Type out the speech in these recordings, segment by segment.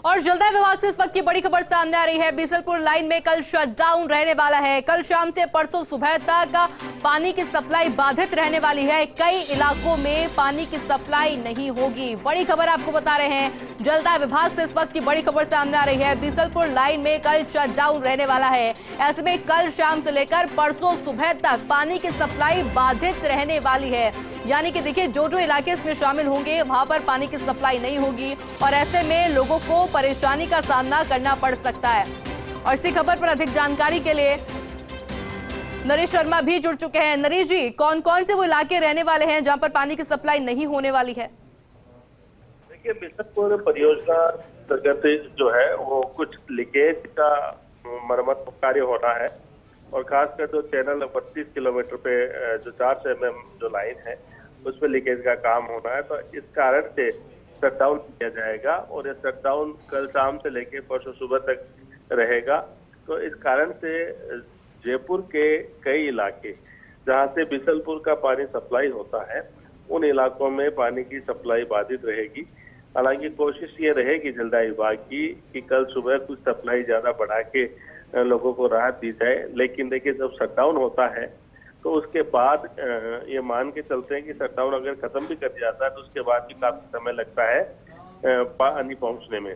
और जलदाय विभाग से इस वक्त की बड़ी खबर सामने आ रही है। बीसलपुर लाइन में कल शटडाउन रहने वाला है। कल शाम से परसों सुबह तक पानी की सप्लाई बाधित रहने वाली है। कई इलाकों में पानी की सप्लाई नहीं होगी। बड़ी खबर आपको बता रहे हैं, जलदाय विभाग से इस वक्त की बड़ी खबर सामने आ रही है। बीसलपुर लाइन में कल शटडाउन रहने वाला है। ऐसे में कल शाम से लेकर परसों सुबह तक पानी की सप्लाई बाधित रहने वाली है। यानी कि देखिए, जो इलाके इसमें शामिल होंगे वहां पर पानी की सप्लाई नहीं होगी और ऐसे में लोगों को परेशानी का सामना करना पड़ सकता है। और इसी खबर पर अधिक जानकारी के लिए नरेश शर्मा भी जुड़ चुके हैं। नरेश जी, कौन कौन से वो इलाके रहने वाले हैं जहां पर पानी की सप्लाई नहीं होने वाली है? देखिए, बीसलपुर परियोजना अंतर्गत जो है वो कुछ लीकेज का मरम्मत कार्य होना है और खासकर जो चैनल 32 किलोमीटर पे जो 400 mm जो लाइन है उस पर लीकेज का काम होना है। तो इस कारण से शटडाउन किया जाएगा और ये शटडाउन कल शाम से लेकर परसों सुबह तक रहेगा। तो इस कारण से जयपुर के कई इलाके जहां से बीसलपुर का पानी सप्लाई होता है उन इलाकों में पानी की सप्लाई बाधित रहेगी। हालांकि कोशिश ये रहेगी जलदाय विभाग की कि कल सुबह कुछ सप्लाई ज्यादा बढ़ा के लोगों को राहत दी जाए। लेकिन देखिए, जब शटडाउन होता है तो उसके बाद ये मान के चलते हैं कि शटडाउन अगर खत्म भी कर दिया जाता है तो उसके बाद भी काफी समय लगता है पानी पहुंचने में।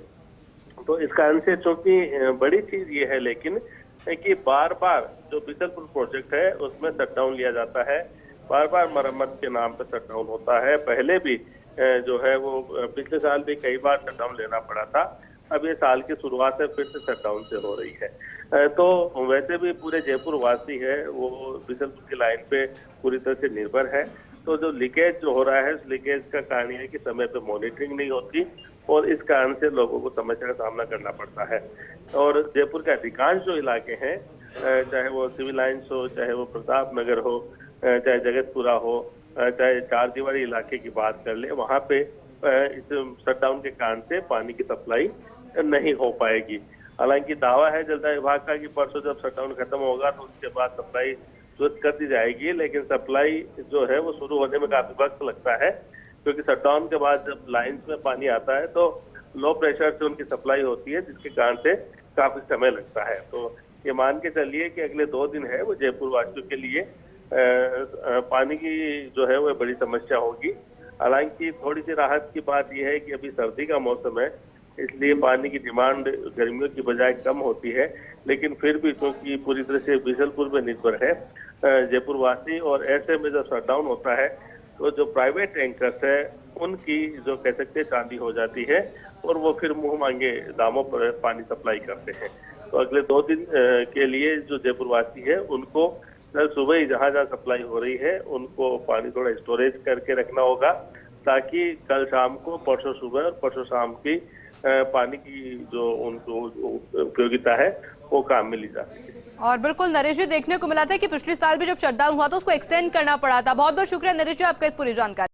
तो इस कारण से चूंकि बड़ी चीज ये है लेकिन कि बार बार जो बीसलपुर प्रोजेक्ट है उसमें शटडाउन लिया जाता है, बार बार मरम्मत के नाम पर शटडाउन होता है। पहले भी जो है वो पिछले साल भी कई बार शटडाउन लेना पड़ा था। अब ये साल की शुरुआत है फिर से शटडाउन से हो रही है। तो वैसे भी पूरे जयपुर वासी है वो बीसलपुर की लाइन पे पूरी तरह से निर्भर है। तो जो लीकेज जो हो रहा है उस लीकेज का कारण ये है कि समय पे मॉनिटरिंग नहीं होती और इस कारण से लोगों को समस्या का सामना करना पड़ता है। और जयपुर के अधिकांश जो इलाके हैं, चाहे वो सिविल लाइन्स हो, चाहे वो प्रताप नगर हो, चाहे जगतपुरा हो, चाहे चार दीवारी इलाके की बात कर ले, वहाँ पे इस शटडाउन के कारण से पानी की सप्लाई नहीं हो पाएगी। हालांकि दावा है जलदाय विभाग का कि परसों जब शटडाउन खत्म होगा तो उसके बाद सप्लाई तुरंत कर दी जाएगी। लेकिन सप्लाई जो है वो शुरू होने में काफी वक्त लगता है क्योंकि शटडाउन के बाद जब लाइन्स में पानी आता है तो लो प्रेशर से उनकी सप्लाई होती है जिसके कारण से काफी समय लगता है। तो ये मान के चलिए कि अगले 2 दिन है वो जयपुर वासियों के लिए पानी की जो है वो बड़ी समस्या होगी। हालांकि थोड़ी सी राहत की बात यह है कि अभी सर्दी का मौसम है इसलिए पानी की डिमांड गर्मियों की बजाय कम होती है। लेकिन फिर भी क्योंकि पूरी तरह से बीसलपुर पर निर्भर है जयपुर वासी और ऐसे में जब शटडाउन होता है तो जो प्राइवेट टैंकर्स है उनकी जो कह सकते हैं चांदी हो जाती है और वो फिर मुंह मांगे दामों पर पानी सप्लाई करते हैं। तो अगले 2 दिन के लिए जो जयपुर वासी है उनको कल सुबह ही जहाँ जहाँ सप्लाई हो रही है उनको पानी थोड़ा स्टोरेज करके रखना होगा ताकि कल शाम को, परसों सुबह और परसों शाम की पानी की जो उनको उपयोगिता है वो काम में ली जा सके। और बिल्कुल नरेश जी, देखने को मिला था कि पिछले साल भी जब शटडाउन हुआ था उसको एक्सटेंड करना पड़ा था। बहुत बहुत शुक्रिया नरेश जी आपका इस पूरी जानकारी।